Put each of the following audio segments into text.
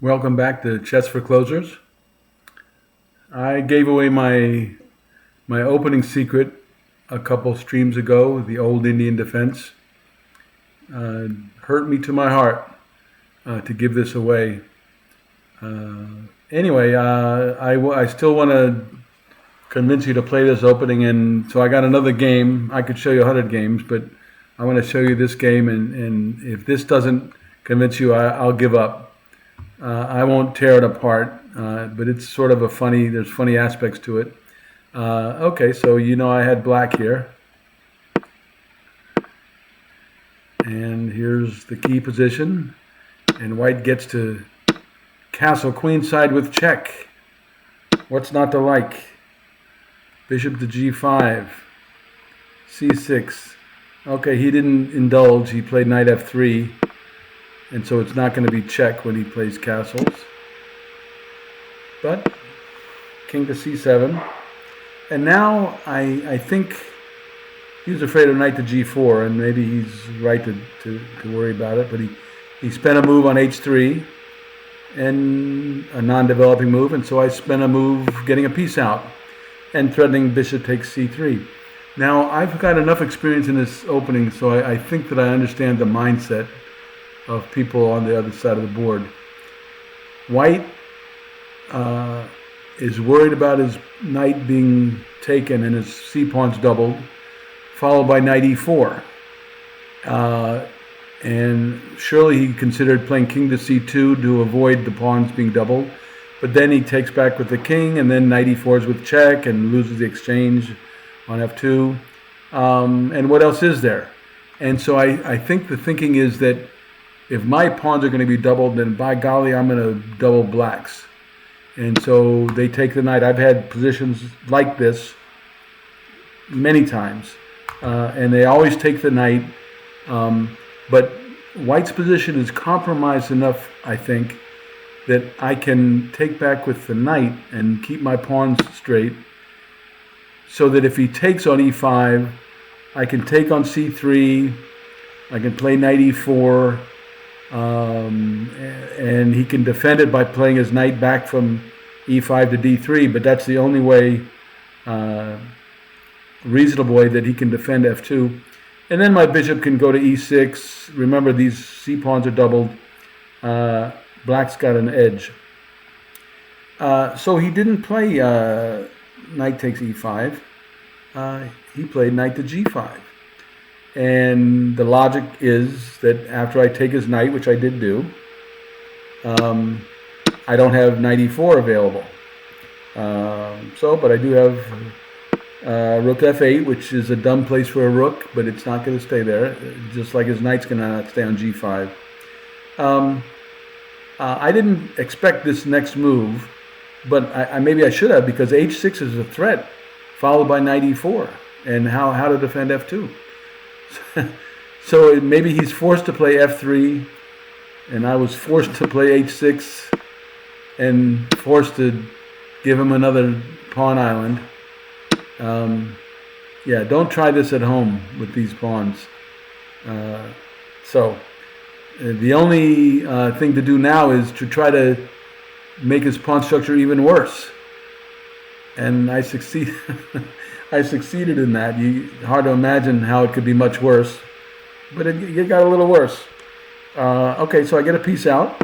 Welcome back to Chess for Closers. I gave away my opening secret a couple streams ago, the Old Indian Defense. Hurt me to my heart to give this away. Anyway, I still want to convince you to play this opening, and so I got another game. I could show you 100 games, but I want to show you this game, and if this doesn't convince you, I'll give up. I won't tear it apart, but it's sort of there's funny aspects to it. Okay, so I had black here. And here's the key position. And white gets to castle queenside with check. What's not to like? Bishop to g5. c6. Okay, he didn't indulge. He played knight f3. And so it's not going to be check when he plays castles. But king to c7. And now I think he was afraid of knight to g4, and maybe he's right to worry about it. But he spent a move on h3, and a non-developing move. And so I spent a move getting a piece out and threatening bishop takes c3. Now I've got enough experience in this opening, so I think that I understand the mindset of people on the other side of the board. White is worried about his knight being taken and his c-pawns doubled, followed by knight e4. And surely he considered playing king to c2 to avoid the pawns being doubled, but then he takes back with the king, and then knight e4 is with check and loses the exchange on f2. And what else is there? And so I think the thinking is that if my pawns are going to be doubled, then by golly, I'm going to double blacks. And so they take the knight. I've had positions like this many times, and they always take the knight. But white's position is compromised enough, I think, that I can take back with the knight and keep my pawns straight, so that if he takes on e5, I can take on c3, I can play knight e4, and he can defend it by playing his knight back from e5 to d3, but that's the only way, reasonable way that he can defend f2. And then my bishop can go to e6. Remember, these c-pawns are doubled. Black's got an edge. So he didn't play knight takes e5. He played knight to g5. And the logic is that after I take his knight, which I did do, I don't have knight e4 available. But I do have rook f8, which is a dumb place for a rook, but it's not going to stay there, just like his knight's going to not stay on g5. I didn't expect this next move, but maybe I should have, because h6 is a threat, followed by knight e4, and how to defend f2. So maybe he's forced to play f3, and I was forced to play h6, and forced to give him another pawn island. Yeah, don't try this at home with these pawns. The only thing to do now is to try to make his pawn structure even worse. And I succeeded. I succeeded in that. Hard to imagine how it could be much worse, but it got a little worse. Okay, so I get a piece out,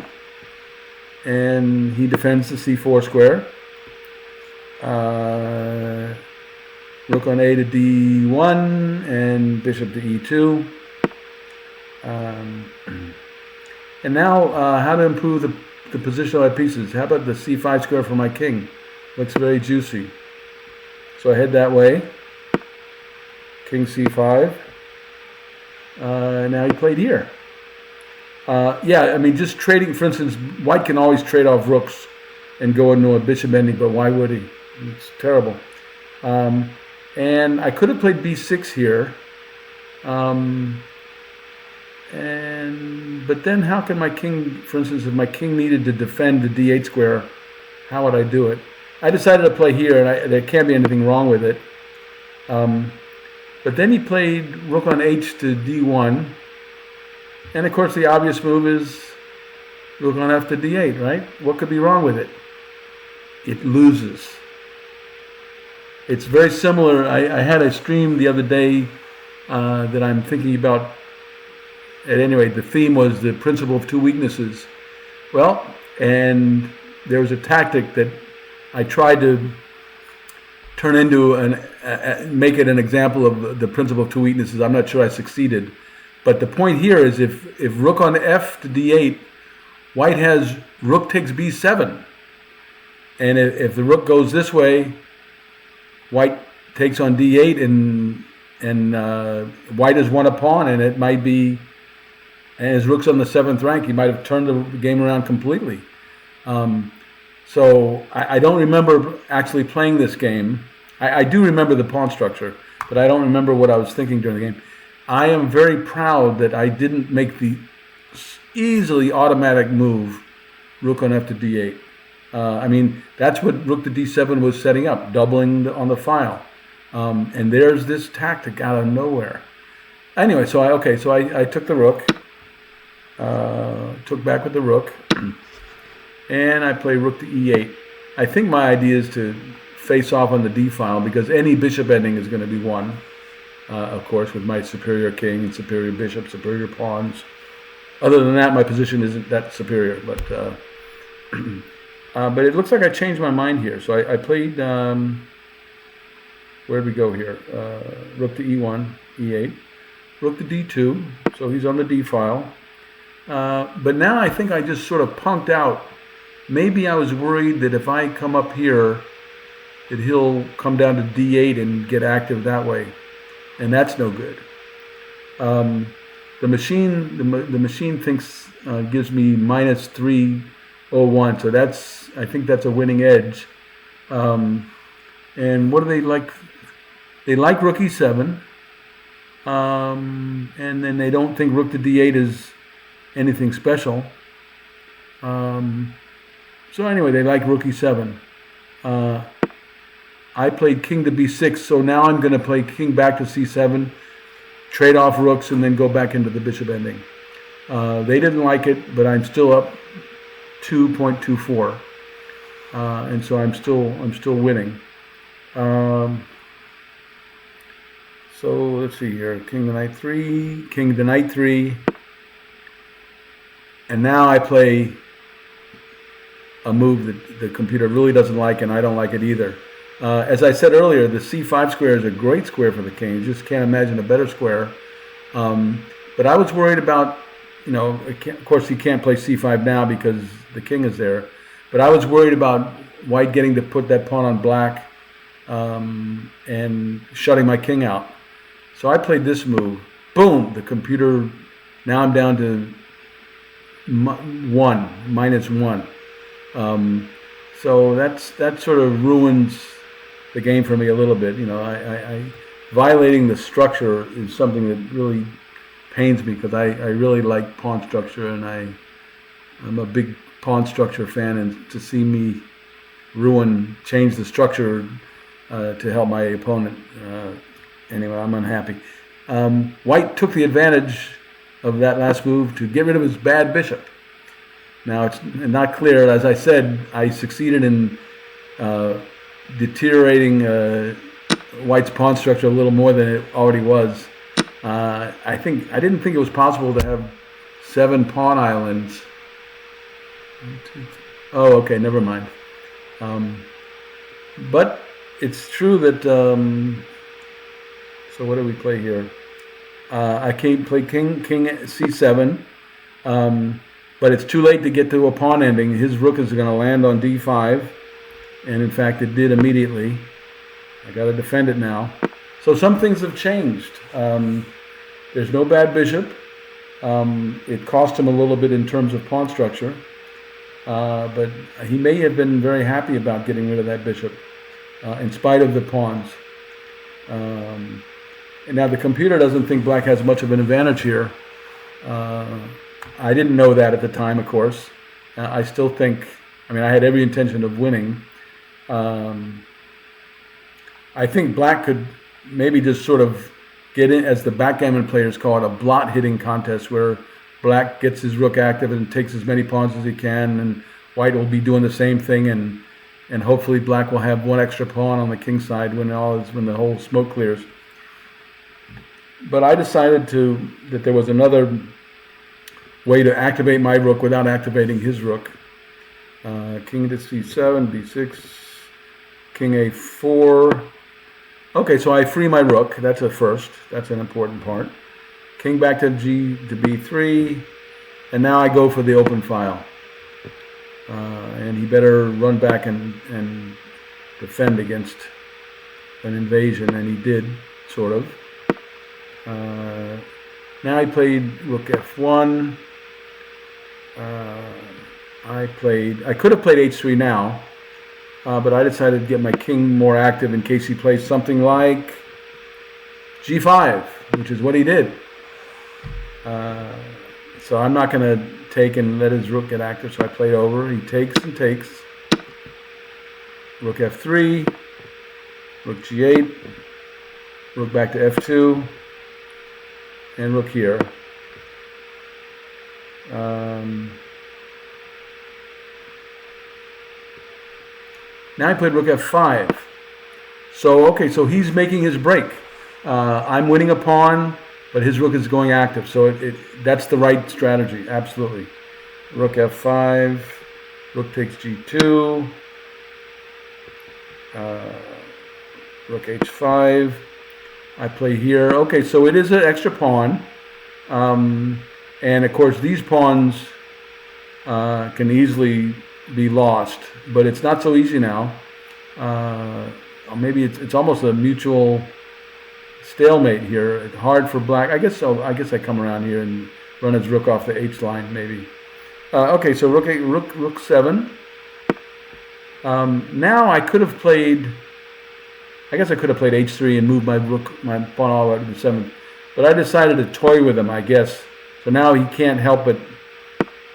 and he defends the c4 square. Rook on a to d1, and bishop to e2. And now, how to improve the position of my pieces? How about the c5 square for my king? Looks very juicy. So I head that way. King c5. Now he played here. Yeah, I mean, just trading, for instance, white can always trade off rooks and go into a bishop ending, but why would he? It's terrible. And I could have played b6 here. But then how can my king, for instance, if my king needed to defend the d8 square, how would I do it? I decided to play here, and there can't be anything wrong with it. But then he played rook on h to d1. And of course the obvious move is Rook on f to d8, right? What could be wrong with it? It loses. It's very similar. I had a stream the other day that I'm thinking about. At any rate, the theme was the principle of two weaknesses. Well, and there was a tactic that I tried to turn into make it an example of the principle of two weaknesses. I'm not sure I succeeded. But the point here is if rook on f to d8, white has rook takes b7. And if the rook goes this way, white takes on d8, and white has won a pawn, and it might be, and his rook's on the 7th rank, he might have turned the game around completely. So I don't remember actually playing this game. I do remember the pawn structure, but I don't remember what I was thinking during the game. I am very proud that I didn't make the easily automatic move, rook on f to d8. I mean, that's what rook to d7 was setting up, doubling on the file. And there's this tactic out of nowhere. Anyway, so I took the rook, took back with the rook, and I play rook to e8. I think my idea is to face off on the d file because any bishop ending is going to be won, of course, with my superior king and superior bishop, superior pawns. Other than that, my position isn't that superior, but it looks like I changed my mind here. So I played, where'd we go here? Rook to e1, e8, rook to d2, so he's on the d file. But now I think I just sort of punked out. Maybe I was worried that if I come up here, that he'll come down to d8 and get active that way, and that's no good. The machine thinks gives me minus 301, so I think that's a winning edge. And what do they like? They like rook e7, and then they don't think rook to d8 is anything special. So anyway, they like rook e7. I played king to b6, so now I'm going to play king back to c7, trade off rooks, and then go back into the bishop ending. They didn't like it, but I'm still up 2.24, and so I'm still winning. So let's see here: king to knight 3, king to knight 3, and now I play a move that the computer really doesn't like, and I don't like it either. As I said earlier, the c5 square is a great square for the king. You just can't imagine a better square. But I was worried about, of course he can't play c5 now because the king is there. But I was worried about white getting to put that pawn on black and shutting my king out. So I played this move. Boom! The computer, now I'm down to minus 1. So that sort of ruins the game for me a little bit. I violating the structure is something that really pains me because I really like pawn structure, and I'm a big pawn structure fan, and to see me change the structure to help my opponent, anyway, I'm unhappy. White took the advantage of that last move to get rid of his bad bishop. Now, it's not clear. As I said, I succeeded in deteriorating white's pawn structure a little more than it already was. I didn't think it was possible to have 7 pawn islands. Oh, okay, never mind. But it's true that. So what do we play here? I can't play king c7. But it's too late to get to a pawn ending. His rook is going to land on d5, and in fact it did immediately. I got to defend it now. So some things have changed. There's no bad bishop. It cost him a little bit in terms of pawn structure, but he may have been very happy about getting rid of that bishop in spite of the pawns. And now the computer doesn't think black has much of an advantage here. I didn't know that at the time, of course. I still think, I had every intention of winning. I think black could maybe just sort of get in, as the backgammon players call it, a blot hitting contest, where black gets his rook active and takes as many pawns as he can, and white will be doing the same thing, and hopefully black will have one extra pawn on the king side when the whole smoke clears. But I decided that there was another way to activate my rook without activating his rook. King to c7, b6, king a4. Okay, so I free my rook. That's a first. That's an important part. King back to b3, and now I go for the open file. And he better run back and defend against an invasion, and he did, sort of. Now he played rook f1. I could have played h3 now, but I decided to get my king more active in case he plays something like g5, which is what he did. So I'm not going to take and let his rook get active, so I played over. He takes and takes. Rook f3, rook g8, rook back to f2, and rook here. Now I played rook f5. So he's making his break. I'm winning a pawn, but his rook is going active. So that's the right strategy, absolutely. Rook f5, rook takes g2, rook h5. I play here. Okay, so it is an extra pawn. And of course, these pawns can easily be lost, but it's not so easy now. Maybe it's almost a mutual stalemate here. It's hard for black. I guess I come around here and run his rook off the h line, maybe. Okay, so rook 7. Now I could have played. I guess I could have played h3 and moved my pawn all the way to the 7th, but I decided to toy with him, I guess. So now he can't help but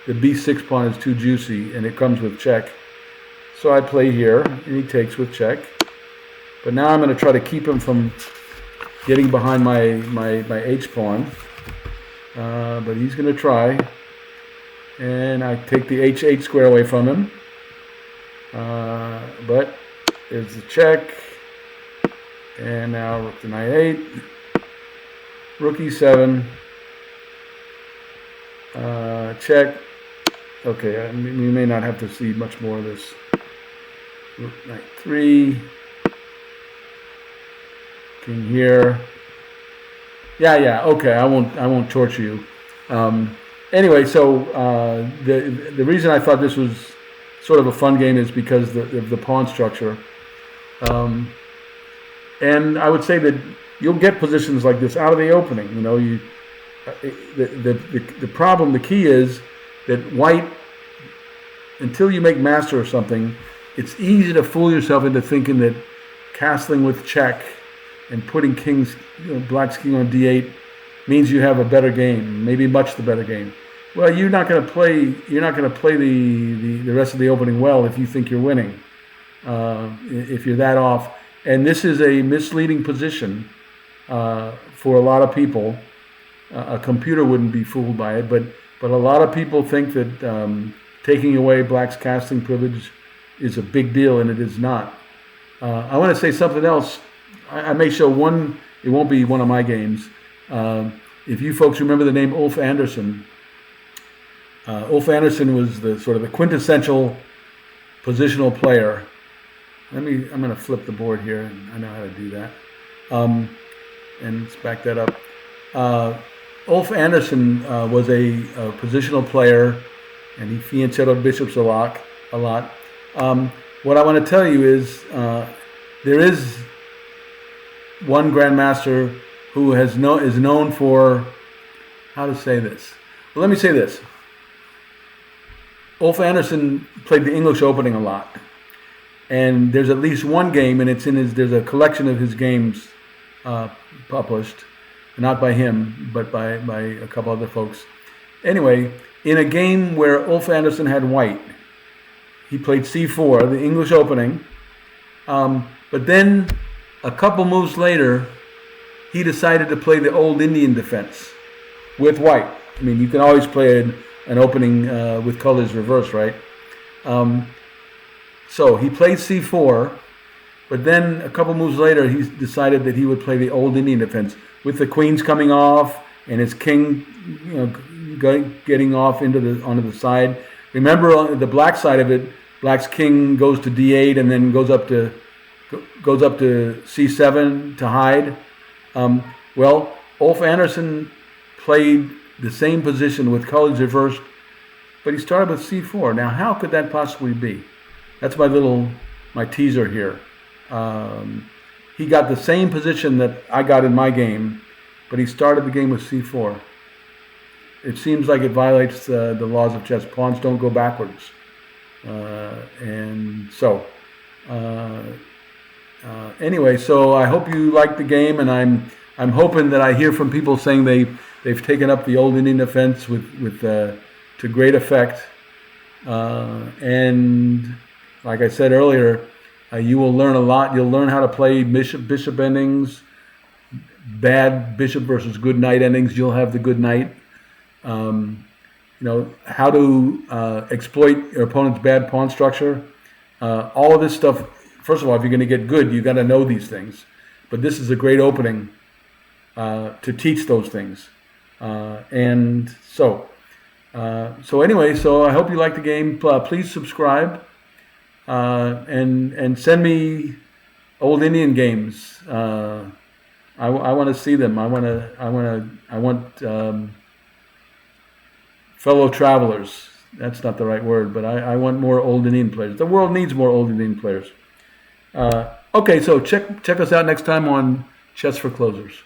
the b6 pawn is too juicy, and it comes with check. So I play here, and he takes with check. But now I'm going to try to keep him from getting behind my h pawn. But he's going to try, and I take the h8 square away from him. But there's the check, and now rook to knight 8, rook e7, check. Okay, we may not have to see much more of this. Rook knight 3, king here. Yeah. Okay, I won't torture you. Anyway, so the reason I thought this was sort of a fun game is because of the pawn structure. And I would say that you'll get positions like this out of the opening. You know, the problem, the key is that white, until you make master or something, it's easy to fool yourself into thinking that castling with check and putting black's king on d8 means you have a better game, maybe much the better game. Well, you're not going to play the rest of the opening well if you think you're winning. If you're that off, and this is a misleading position for a lot of people. A computer wouldn't be fooled by it, but a lot of people think that taking away black's casting privilege is a big deal, and it is not. I want to say something else. I may show one. It won't be one of my games. If you folks remember the name Ulf Andersson, Ulf Andersson was the sort of the quintessential positional player. I'm going to flip the board here, and I know how to do that. And let's back that up. Ulf Andersson was a positional player, and he fianchettoed bishops a lot. What I want to tell you is there is one grandmaster who is known for, how to say this. Well, let me say this. Ulf Andersson played the English Opening a lot, and there's at least one game, and there's a collection of his games published, not by him, but by a couple other folks. Anyway, in a game where Ulf Andersson had white, he played c4, the English Opening, but then a couple moves later, he decided to play the old Indian defense with white. I mean, you can always play an opening with colors reversed, right? So he played c4, but then a couple moves later, he decided that he would play the old Indian defense with the queens coming off and his king, getting off onto the side. Remember, on the black side of it, black's king goes to d8 and then goes up to c7 to hide. Well, Ulf Andersson played the same position with colors reversed, but he started with c4. Now, how could that possibly be? That's my teaser here. He got the same position that I got in my game, but he started the game with c4. It seems like it violates the laws of chess. Pawns don't go backwards. Anyway, so I hope you like the game, and I'm hoping that I hear from people saying they've taken up the old Indian defense to great effect. And like I said earlier, you will learn a lot. You'll learn how to play bishop endings, bad bishop versus good knight endings. You'll have the good knight. How to exploit your opponent's bad pawn structure. All of this stuff. First of all, if you're going to get good, you got to know these things. But this is a great opening to teach those things. So I hope you like the game. Please subscribe and send me old Indian games. I want to see them. I want fellow travelers. That's not the right word, but I want more old Indian players. The world needs more old Indian players. Okay, so check us out next time on Chess for Closers.